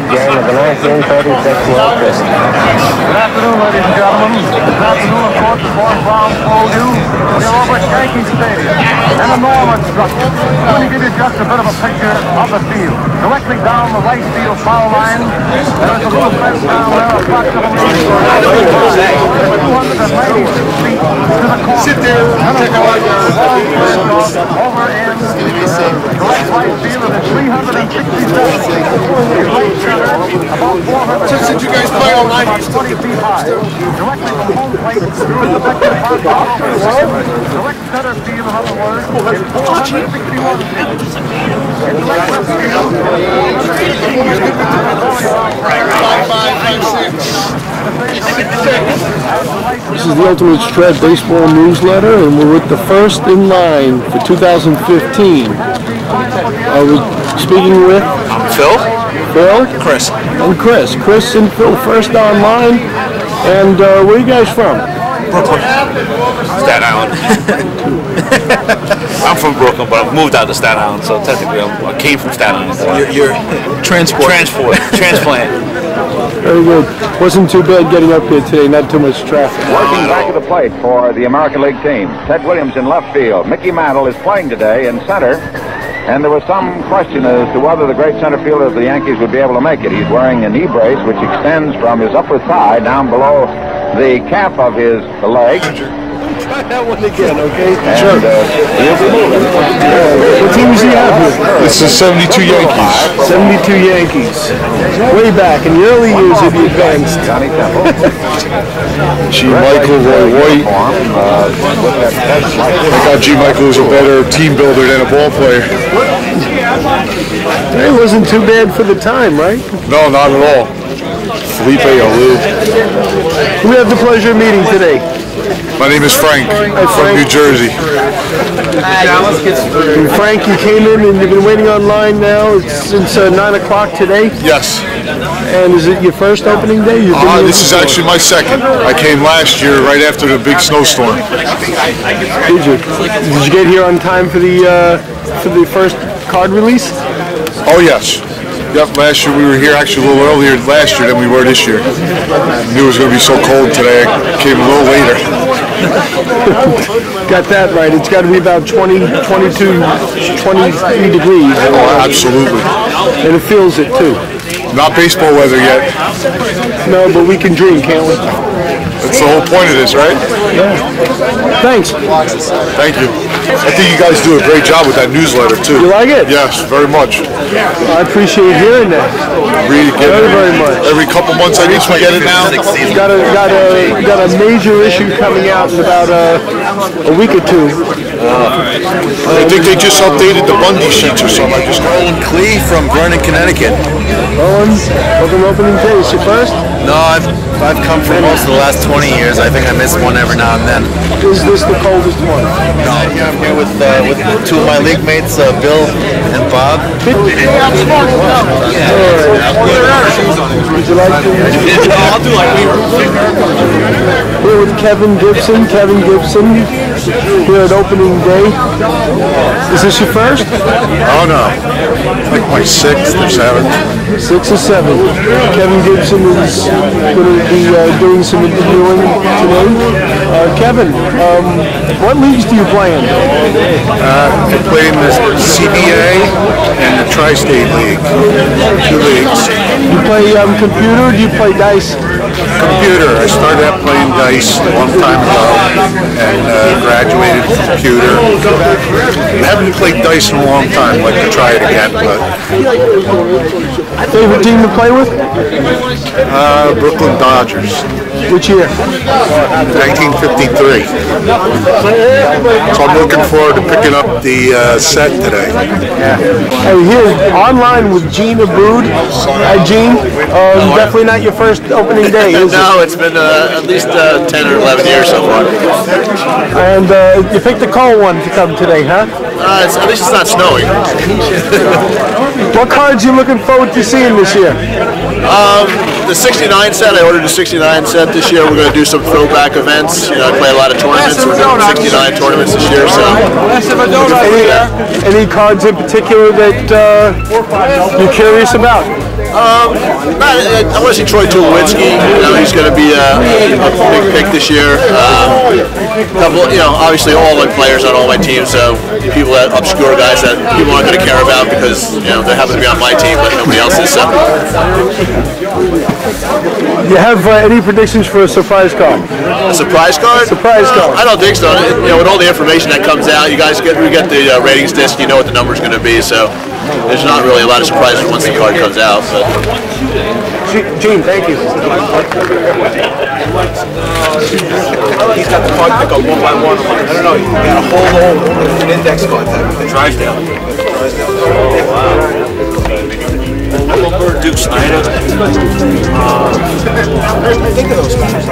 third game of the 1936 World Series. Good afternoon, ladies and gentlemen. Good afternoon, of course, the Fourth Round told you. We're over at Yankee Stadium. An enormous structure. Let me give you just a bit of a picture of the field. Directly down the right field foul line, there is a little fence down there approximately 296 feet to the corner. Sit there. Over in direct right field of the 367 feet. About 400 Since you guys play all night, about 20 feet high. Directly from home plate through the Vector Park. Direct center field, in other words, is 461 feet. In direct left field, This is the Ultimate Strat Baseball Newsletter, and we're with the first in line for 2015. I was speaking with Phil, Chris, and Chris. Chris and Phil first online, and where are you guys from? Brooklyn, Staten Island. I'm from Brooklyn, but I've moved out to Staten Island, so technically I came from Staten Island. You're transplant. Very good. Wasn't too bad getting up here today, not too much traffic. Working back of the plate for the American League team. Ted Williams in left field. Mickey Mantle is playing today in center. And there was some question as to whether the great center fielder of the Yankees would be able to make it. He's wearing a knee brace which extends from his upper thigh down below the calf of his leg. Try that one again, okay? And, he'll be moving. What team does he have here? This is 72 Yankees. 72 Yankees. Way back in the early years of the advanced. Johnny Temple. G. Michael, Roy White. I thought G. Michael was a better team builder than a ball player. It wasn't too bad for the time, right? No, not at all. Felipe Alou. Who we have the pleasure of meeting today? My name is Frank. I'm from New Jersey. And Frank, you came in and you've been waiting online now since 9 o'clock today? Yes. And is it your first opening day? This is actually my second. I came last year right after the big snowstorm. Did you? Did you get here on time for the first card release? Oh, yes. Yep, last year we were here actually a little earlier last year than we were this year. I knew it was going to be so cold today. I came a little later. Got that right. It's got to be about 23 degrees. Oh, absolutely. And it feels it too. Not baseball weather yet. No, but we can dream, can't we? That's the whole point of this, right? Yeah. Thanks. Thank you. I think you guys do a great job with that newsletter too. You like it? Yes, very much. I appreciate hearing that. Very much. Every couple months, I guess we get it now. Got a major issue coming out in about a week or two. I think they just updated the Bundy sheets or something. I just got Owen Clee from Vernon, Connecticut. Owen, welcome opening day. Is it first? No, I've come for most of the last 20 years. I think I miss one every now and then. Is this the coldest one? No, I'm here with two of my league mates, Bill and Bob. Would you like to? I'll do like we were. Here with Kevin Gibson. Here at opening day. Is this your first? Oh no, like my 6th or 7th. 6 or 7. Kevin Gibson is going to be doing some interviewing today. Kevin, what leagues do you play in? I play in the CBA and the Tri-State League. 2 leagues. You play computer or do you play dice? Computer. I started out playing dice a long time ago and graduated from computer. I haven't played dice in a long time. I'd like to try it again, but Favorite team to play with? Brooklyn Dodgers. Which year? 1953. So I'm looking forward to picking up the set today. Hey, here online with Gene Abood. Hi, Gene. Definitely not your first opening day, is it? No, it's been at least 10 or 11 years so far. And you picked a cold one to come today, huh? At least it's not snowing. What cards are you looking forward to seeing this year? The 69 set, I ordered a 69 set this year. We're going to do some throwback events. You know, I play a lot of tournaments. We're doing 69 tournaments this year, so. Any cards in particular that you're curious about? I want to see Troy Tulowitzki. He's going to be a big pick this year. Obviously all my players on all my teams, so people that obscure guys that people aren't going to care about because they happen to be on my team, but nobody else is. So. You have any predictions for a surprise card? A surprise card? Surprise card. I don't think so. With all the information that comes out, we get the ratings disc. You know what the number's going to be, so there's not really a lot of surprises once the card comes out. But. Gene, thank you. He's got the card pick up one by one. I don't know. You got a whole index card that Drysdale. Oh wow. Duke Snyder. Think of those guys.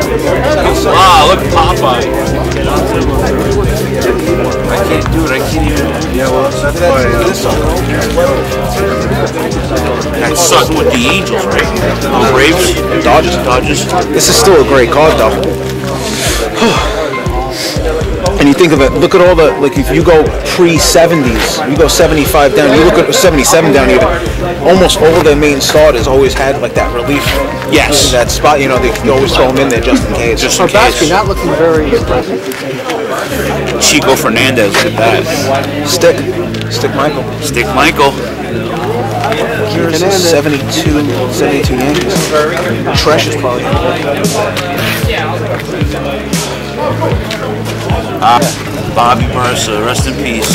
Look, Popeye. I can't do it. I can't even. Yeah, well, that's why. That's Sutton with the Angels, right? Braves, Dodgers. This is still a great card, though. And you think of it, look at all the, like if you go pre-70s, you go 75 down, you look at 77 down even, almost all their main starters always had like that relief. Yes. That spot, they always throw them in there just in case. Just in case. not looking very impressive. Chico Fernandez, look at that. Stick Michael. Stick Michael. Here's 72 Yankees. Tresh is probably. Bobby Mercer, rest in peace.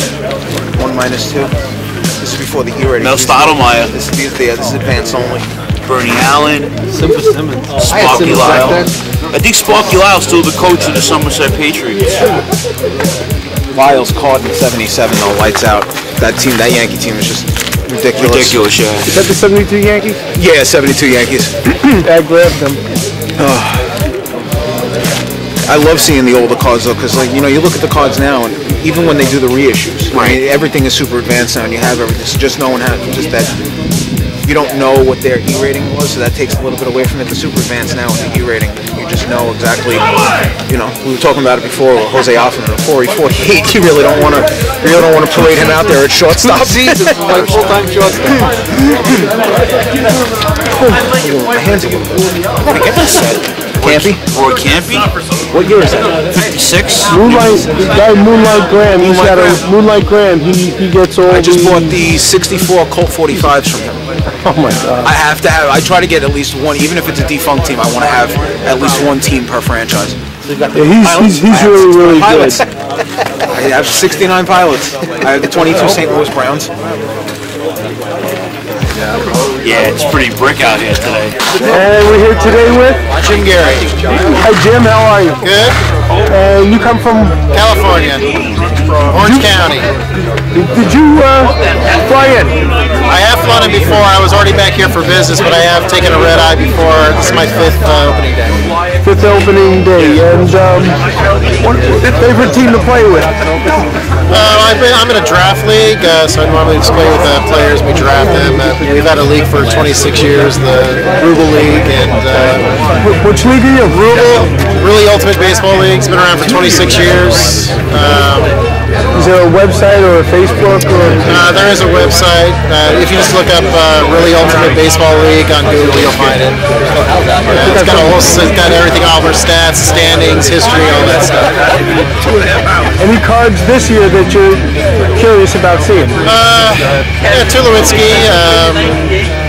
1-2. This is before the E-rating. Mel Stottlemyre. This is advanced only. Bernie Allen. Simple Simmons. Sparky Lyle. I think Sparky Lyle's still the coach of the Somerset Patriots. Lyle's caught in 77 though, lights out. That Yankee team is just ridiculous. Ridiculous, yeah. Is that the 72 Yankees? Yeah, 72 Yankees. I grabbed them. I love seeing the older cards though, because you look at the cards now, and even when they do the reissues, everything is super advanced now, and you have everything. So just knowing how, just that you don't know what their E rating was, so that takes a little bit away from it. The super advanced now with the E rating, you just know exactly. We were talking about it before. Jose Alfred before he 48, you really don't want to parade him out there at shortstop. Jesus, like full-time shortstop. My hands are getting. I gotta get this set. Campy? Roy Campy? What year is that? 56? Moonlight Graham. He's got a Moonlight Graham. He gets all. I just bought the 64 Colt 45s from him. Oh my God. I try to get at least one, even if it's a defunct team, I want to have at least one team per franchise. Yeah, he's really good. I have 69 pilots. I have the 22 St. Louis Browns. Yeah, it's pretty brick out here today. And we're here today with Jim Gary. Hi Jim, how are you? Good. You come from California, Orange County. Did you fly in? I have flown in before. I was already back here for business, but I have taken a red eye before. This is my fifth opening day. Fifth opening day, and what favorite team to play with? I'm in a draft league, so I normally just play with players. We draft them. We've had a league for 26 years, the Rubel League, and which league are you? Really Ultimate Baseball League. It's been around for 26 years. Is there a website or a Facebook? There is a website. If you just look up Really Ultimate Baseball League on Google, you'll find it. It's got everything, all of our stats, standings, history, all that stuff. Any cards this year that you're curious about seeing? Tulowitzki,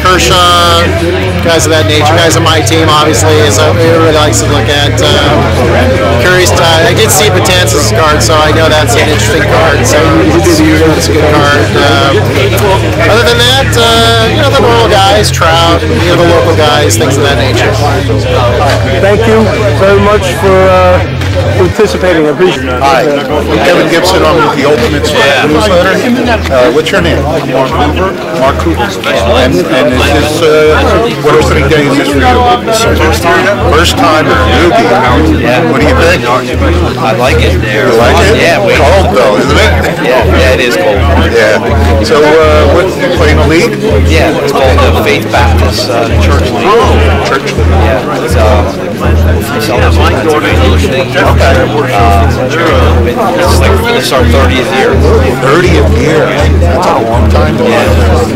Kershaw, guys of that nature. Guys of my team, obviously, is really likes to look at. Curious. I did see Betances' card, so I know that's an interesting card. So it's a good card. Other than that, the normal guys, Trout, the local guys, things of that nature. Thank you very much for participating. I appreciate it. Hi, I'm Kevin Gibson. I'm with the Ultimate newsletter. What's your name? Mark Hoover. Mark Hoover. And is this what opening day is this for you? First time at Newbie. Yeah. What do you think? I like it there. You like it? Yeah. Cold though, isn't it? Yeah, it is cold. Yeah. So what you playing the league? Yeah, it's called the Faith Baptist Church League. Oh, church league. Yeah, it's it's like it's our 30th year. 30th year. That's a long time. Yeah.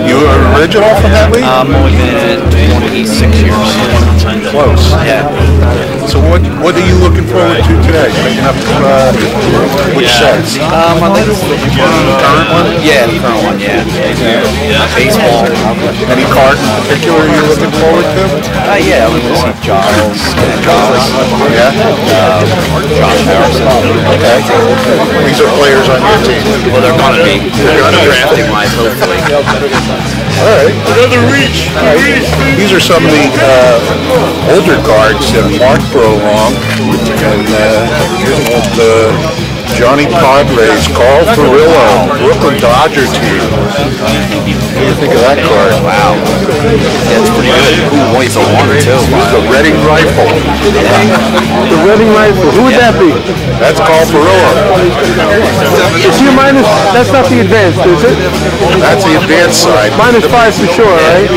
You were original from that league? Only been at 26 years. Close. Yeah. So what are you looking forward to today? Picking up which sets? I think it's the current one? Yeah, the current one, yeah. Baseball. Any card in particular you're looking forward to? Yeah, I would see Giles. Yeah? Josh Harrison. Okay. These are players on your team. Well, they're going to be. They're going to be drafting-wise, hopefully. All right. Another reach. All right. These are some of the older cards that Mark brought along. And here's the Johnny Padres, Carl Furillo, Brooklyn Dodger team. What do you think of that card? Wow. That's pretty good. Ooh, he's a one, too. The Reading Rifle. The Reading Rifle. Who would that be? That's Carl Furillo. Is he a minus? That's not the advanced, is it? That's the advanced side. -5 for sure, right?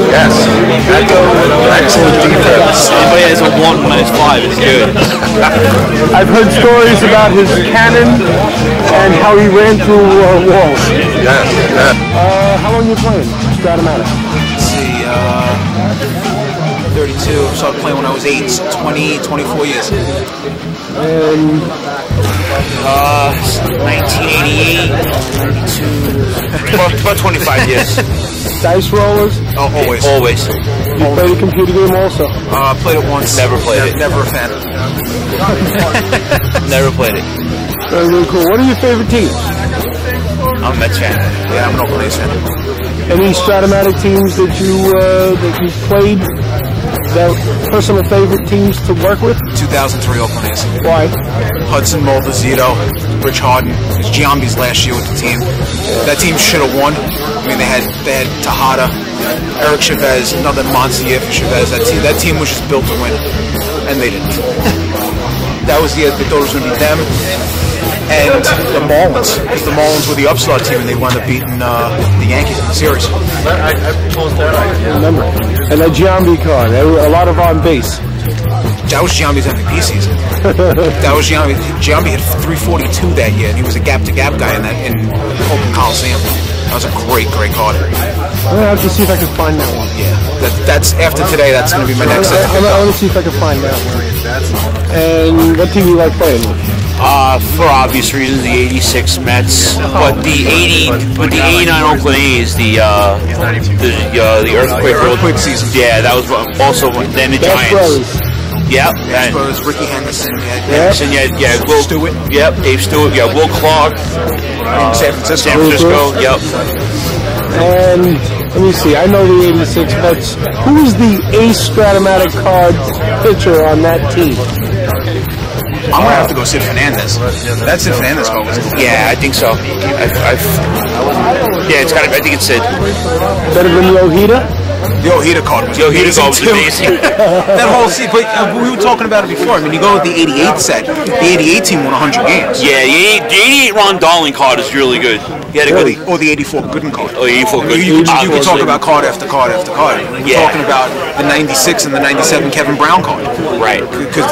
Yes. Excellent defense. Anybody has a 1 -5 is good. I've heard stories about his cannon and how he ran through walls. Yes. How long are you playing? Strat-o-matic. Let's see, 32. Started playing when I was 8, so 24 years. And 1988, 32, about 25 years. dice rollers? Oh, always. Always. You played a computer game also? Played it once. Never played it. Never a fan. Never played it. Very, very cool. What are your favorite teams? I'm a Mets fan. Yeah, I'm an Oakland A's fan. Any Strat-o-matic teams that you played? That personal favorite teams to work with? 2003 Oakland A's. Why? Hudson, Moldazito, Rich Harden. It was Giambi's last year with the team. That team should have won. I mean, they had Tejada, Eric Chavez, another monster year for Chavez. That team was just built to win, and they didn't. That was the year they thought it was going to be them and the Marlins, because the Marlins were the upstart team, and they wound up beating the Yankees in the series. I remember. And that Giambi card, there were a lot of on base. That was Giambi's MVP season. That was Giambi. Giambi hit 342 that year, and he was a gap-to-gap guy in Oakland Coliseum. That was a great card. I'm going to have to see if I can find that one. Yeah, that's after today. That's going to be my next set. I want to see if I can find that one. And what team you like playing with? For obvious reasons, the '86 Mets, but the '89 Oakland A's, the earthquake season. Yeah, that was also then the Best Giants. Brothers. Yep. Brothers, Ricky Henderson, Henderson, yeah, Will Stewart. Yep, Dave Stewart. Yeah, Will Clark. San Francisco. San Francisco. Yep. And let me see. I know the '86 Mets. Who is the ace Strat-o-matic card pitcher on that team? I'm gonna have to go Sid Fernandez. That's Sid Fernandez card. Yeah, I think so. Yeah, it's gotta. I think it's Sid. Better than the Ojeda? The Ojeda card was Ojeda card was amazing. That whole season, but we were talking about it before. I mean, you go with the '88 set. The '88 team won 100 games. Yeah, the '88 Ron Darling card is really good. He had a good. Or the '84 Gooden card. Oh, '84 Gooden. You can talk about card after card after card. We're talking about the '96 and the '97 Kevin Brown card. Right. Because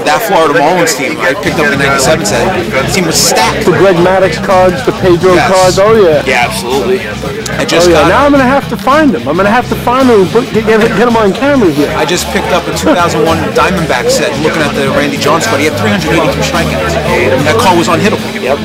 that Florida Marlins team, I picked up the '97 set. The team was stacked. The Greg Maddux cards, the Pedro cards. Oh yeah. Yeah, absolutely. I just got. Now I'm gonna have to find them. I'm gonna have to find them and get them on camera here. I just picked up a 2001 Diamondback set. Looking at the Randy Johnson card, he had 382 strikeouts. That card was unhittable. Yep.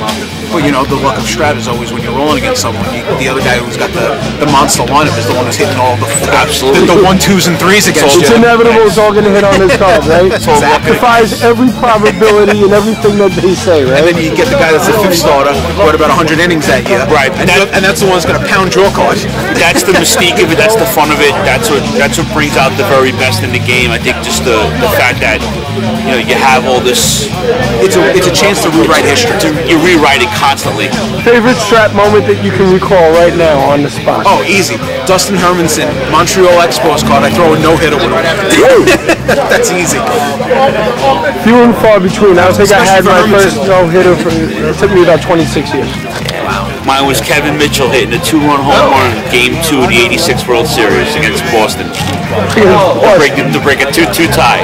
But you know, the luck of Strat is always when you're rolling against someone. The other guy who's got the monster lineup is the one who's hitting all the 1-2s and 3s against you. It's inevitable. It's all going to hit on this card, right? Exactly. Defies every probability and everything that they say, right? And then you get the guy that's the fifth starter, who had about 100 innings that year. Right. And that's the one that's going to pound your card. That's the mystique of it. That's the fun of it. That's what brings out the very best in the game. I think just the fact that you have all this. It's a chance to rewrite history. You rewrite it constantly. Favorite Strat moment that you can recall right now on the spot? Oh, easy. Dustin Hermanson, Montreal Expos card. I throw a no-hitter with him. That's easy. Few and far between. I think I had my first no-hitter. It took me about 26 years. Wow. Mine was Kevin Mitchell hitting a 2-run home run in Game 2 of the '86 World Series against Boston. To break a 2-2 tie.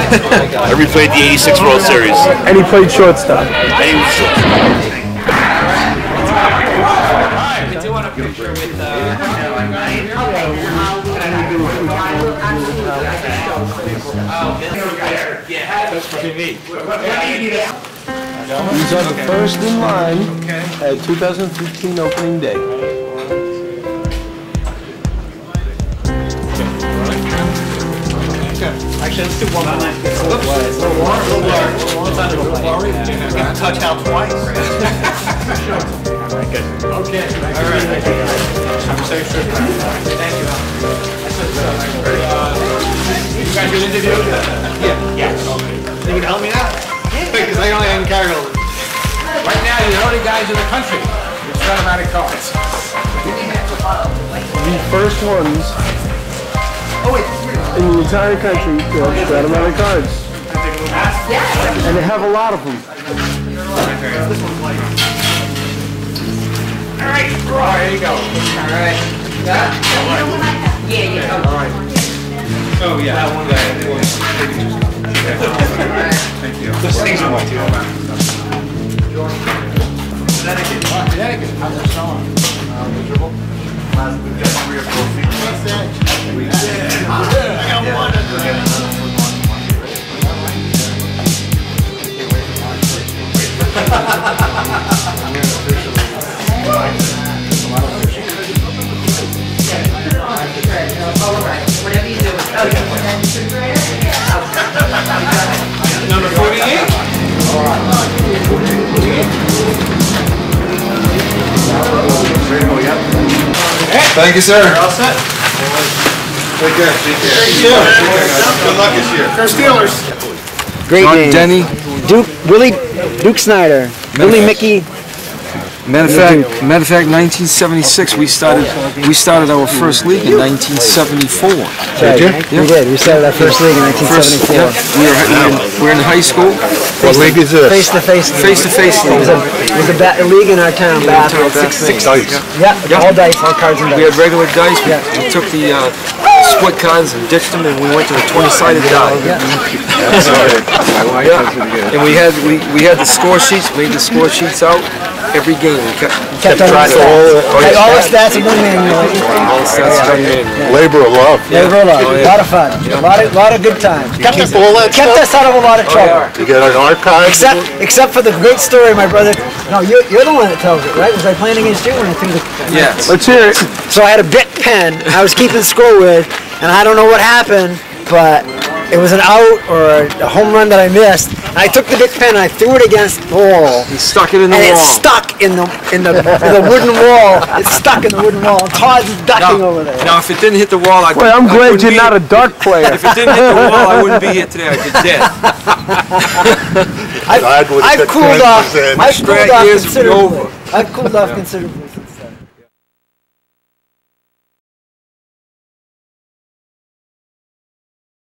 I replayed the '86 World Series. And he played shortstop. And he was These are the first in line at 2015 opening day. Actually, let's do one more. A little warm. You can touch out twice. Good. Okay. All right. Have a safe trip. Thank you. You guys do an interview? Yeah. Yes. You can help me out? Because I only have carry over. Right now, you're the only guys in the country with Strat-o-matic cards. The first ones in the entire country to have Strat-o-matic cards. And they have a lot of them. All right, there you go. All right. Yeah. Yeah. All right. Oh, yeah. That one guy. Thank you. This thing's one too. Connecticut. How's it snowing? Miserable. We've got 3 or 4 feet. What's that? I got one. Whatever you do. Number 48? Thank you, sir. You're all set? Take care. Good luck this year. Go Steelers. Great John name. Denny. Duke Snyder. Billy Mickey. Matter of fact, 1976 we started our first league in 1974. Did you? We did. We started our first league in 1974. We were in high school. What league is this? Face-to-face league. Face-to-face league. It was a league in our town, Bath. Six dice. Yeah, all dice, all cards and dice. We had regular dice. We took the split cards and ditched them, and we went to a 20-sided die. And we had the score sheets. Made the score sheets out. Every game we kept track of all the stats of the manual. All the stats of the manual. Labor of love. Labor of love. A lot of fun. A lot of good times. Kept us out of a lot of trouble. You get an archive? Except for the great story, my brother. No, you're the one that tells it, right? Was I playing against you when I threw the? Yes. Let's hear it. So I had a bit pen I was keeping score with, and I don't know what happened, but it was an out or a home run that I missed. And I took the big pen and I threw it against the wall. He stuck it in the and wall. And it stuck in the wooden wall. It's stuck in the wooden wall. And Todd's ducking over there. Now, if it didn't hit the wall, Boy, I'm glad you're not a dart player. If it didn't hit the wall, I wouldn't be here today. I'd be dead. I've cooled off. I've cooled off considerably. I've cooled off considerably.